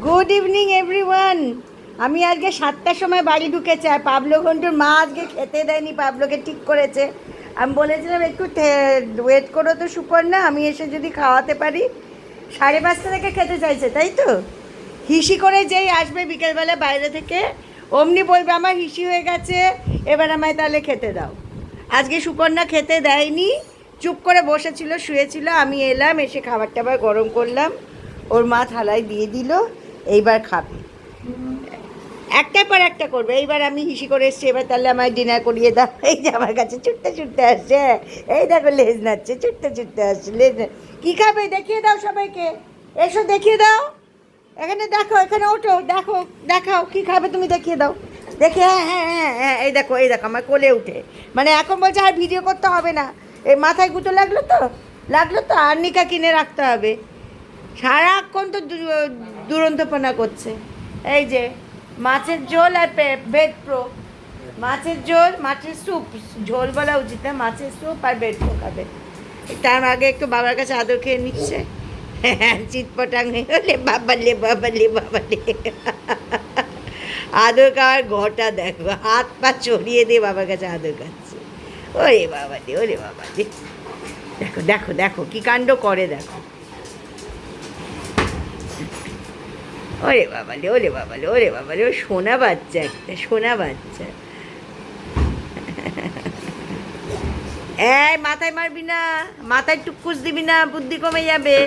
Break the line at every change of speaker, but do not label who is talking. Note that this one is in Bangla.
Good evening everyone. আমি আজকে 7টার সময় বাড়ি ঢুকেছি, আর পাবলো ঘন্টুর মা আজকে খেতে দেয়নি, পাবলোকে ঠিক করেছে। আমি বলেছিলাম একটু ওয়েট করো তো সুপর্ণা, আমি এসে যদি খাওয়াতে পারি। 5:30 থেকে খেতে চাইছে, তাই তো? হিসি করে যেই আসবে বিকেলবেলা বাইরে থেকে, অমনি বলবে আমার হিসি হয়ে গেছে, এবার আমায় তাহলে খেতে দাও। আজকে সুপর্ণা খেতে দেয়নি, চুপ করে বসেছিল, শুয়েছিল। আমি এলাম, এসে খাবার টাবার গরম করলাম, ওর মা থালায় দিয়ে দিল, এইবার খাবে। একটার পর একটা করবে। এইবার আমি হিসি করে এসছি, এবার তাহলে আমার ডিনার করিয়ে দাও। এই যে আমার কাছে ছুটতে ছুটতে আসছে, এই দেখো লেজ নাচ্ছে, ছুটতে ছুটতে আসছে লেজ। কী খাবে দেখিয়ে দাও সবাইকে, এসো দেখিয়ে দাও। এখানে দেখো, এখানে ওঠো, দেখো, দেখাও কী খাবে তুমি, দেখিয়ে দাও। দেখে হ্যাঁ হ্যাঁ হ্যাঁ হ্যাঁ, এই দেখো এই দেখো আমার কোলে উঠে। মানে এখন বলছে আর ভিডিও করতে হবে না, এই মাথায় গুঁতো লাগলো তো আর্নিকা কিনে রাখতে হবে। সারাক্ষণ তো দুরন্তপনা করছে। এই যে মাছের ঝোল আর বেড প্রো, মাছের ঝোল, মাছের স্যুপ, ঝোল বলা উচিত না, মাছের স্যুপ আর বেড প্রো খাবে। তার আগে একটু বাবার কাছে আদর খেয়ে নিচ্ছে। চিৎপটাং হলে বাবালে বাবালে বাবালে, আদর খাওয়ার ঘটা দেখো, হাত পা চড়িয়ে দিয়ে বাবার কাছে আদর খাচ্ছে। ওরে বাবালে, ওরে বাবালে, দেখো দেখো দেখো কী কাণ্ড করে দেখো। ওরে বাবালে, ওরে বাবালে, ওরে বাবালে, ও সোনা বাচ্চা, একটা সোনা বাচ্চা। এই মাথায় মারবি না, মাথায় টুকুস দিবি না, বুদ্ধি কমে যাবে।